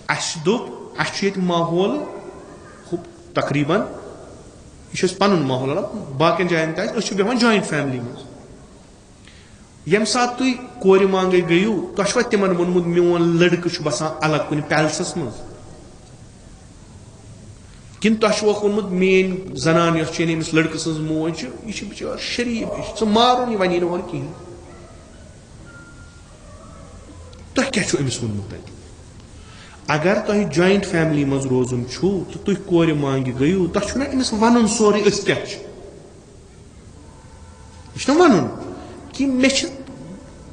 अस माहौल तकरीबन यह पन माहौल बाकी जायन बेहान जॉइंट फैमिली मज यम सात तुम कोर मांगे गयु तुवा तिमन वोनमुत मोन लड़कः बसान अलग कुन पैलसस मज किन तुवा वोनमुत मेन जनान यमिस लड़कः सज मोज यह बिचार शरीफ मारुन वनी नोर कहें तुह क्या अमिस वोनमुत अगर तुह जॉइंट फैमिली मज रोजन तो तुह कोर मांगे गयु तुह अमिस वन सोरे क्या वन कि मे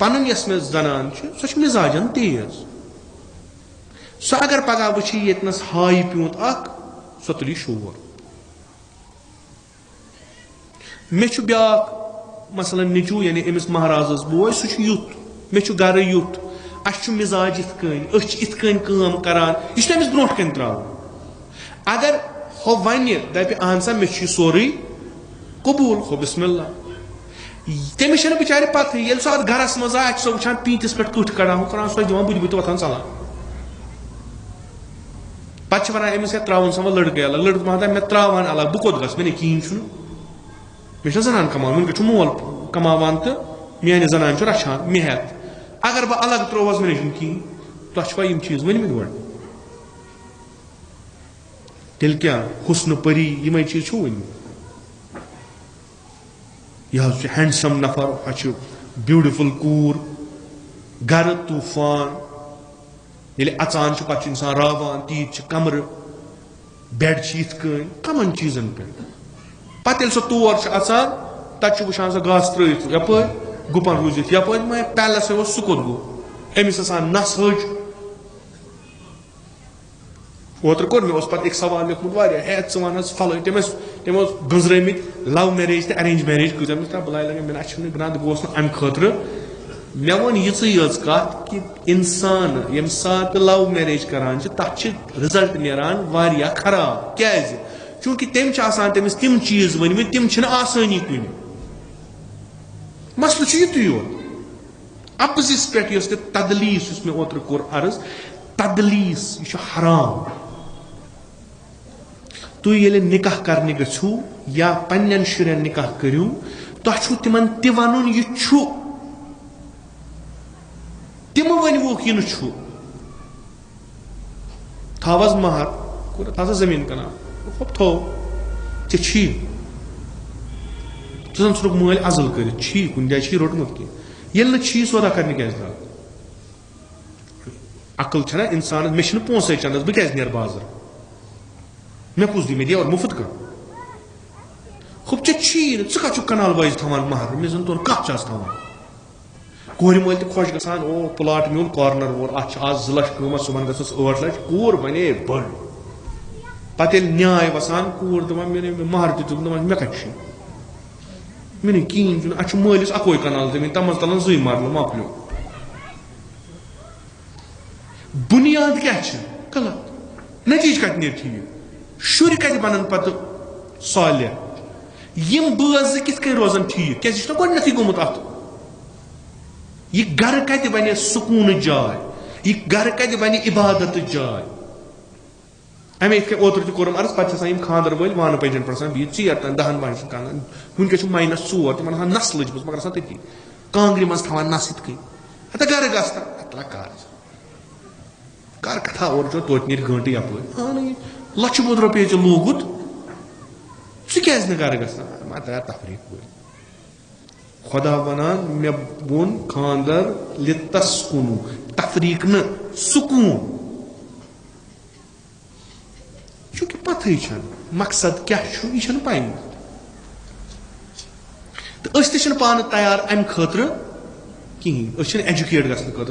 पन यस मे जनान सो मिजाजन तेज सो अगर पगह वुच येतनस हाई प्यूत सो तुली शोर मे ब्या मसलन निचू यानी अमिस महाराजस बोय सह युत मे गर युत अस मिजाज इत कम करान यह अमिस ब्रोह कन त्रा अगर हो वन दप अहन सा मे सोरे कबूल हो बिस्मिल्ला तमिस बिचारे पत ये सो अत गरस मज आह सो वुचान पींतिस पे कट कड़ान करान सो दिवान बुत वथान चलान पे वन अमिस त्रावन सा वो लड़के अलग लड़क वन मे त्रावान अलग बह कोत गस मे कहें मे जनान कमान वनक मोल कमावान तो मेन जनान रचान मेहत अगर बह अलग त्रोवस मे कहें तुह यम चीज वन गो तेल क्या हुस्न परी यम चीज वन यह हैंडसम नफर ब्यूटिफुल कूर गर तूफान ये अचान पे इंसान रावान तीत कमर बेड इत कमन चीजन पे सो तौर अचान तत वुचान सो घास त्रत यप गुपन रूजित यप पैलस वो सह कोत गो अमिस नस हज ओतर कोर मे पे एक सवाल लिखमुत है वन फल तम गंजरमित लव मैरिज तो अरेंज मैरिज कत बुलाए लगे मे ग्रंथ गोस अम खतर मे वो यीज कत कि इंसान यम सात लव मैरिज करान तथ रिजल्ट नारान खराब क्या चूंकि तमिस तिम चीज वन तिम आसानी कुन मसल युत योत अपोजिस पे तदलीस मे ओतर कोर अर्ज तदलीस यह हराम तुम ये निकाह करने गु या पन्न शुरन निकाह करू तुम तिमन वन यह तिम वनवुक यह थवस महर तथा जमीन कना थो ची तुम सन मल अजल कर कुन जाए रोटमुत कह नी सौदा करने क्या द्राव अकल छना इंसान मे पोसे चंदस बह क्या बाजार मे कुछ दी मे दिया और मुफ्त कर खुब ची कत कनाल वाइज थवान महर मे जन तोन कत थवान कोर मल तोश गसान ओ प्लाट म्यून कॉर्नर वोल आज 2 लाख कमत सुबह गस 8 लाख कूर बने बड़ पे न्याय वसान कूर दपान मे महर दितुक दपान मे कत मे कहें अ मलिस अकोई कनाल जमीन तम तलान 2 मरल मकलो बुनियाद क्या गलत नतीज कत नीर ठीक शुर कत बन पे सालिह यम बाज कित रोजान ठीक क्या गोथी गोमुत अत यह गर कत बन सुकून जाय यह गर कत बन इबादत जाय अमे ओतर तोरम अर्ज पे खादर वल वान पंजन पे बी 10 बहन कान वनक -4 तिम नस लजम मगर तथी कांग्रि मज थवान नस इत गर गता कर कथा और तोत नीर गंट यप लक्ष बोध रुपये लोगुत क्या गर गा तफरीक खुदा वनान मे वोन खानदर लितस्कुनु तफरीक न सुकून चूंकि पथई मकसद क्या यह पे तो पान तैयार अम खतर कहें एजुकेट गखन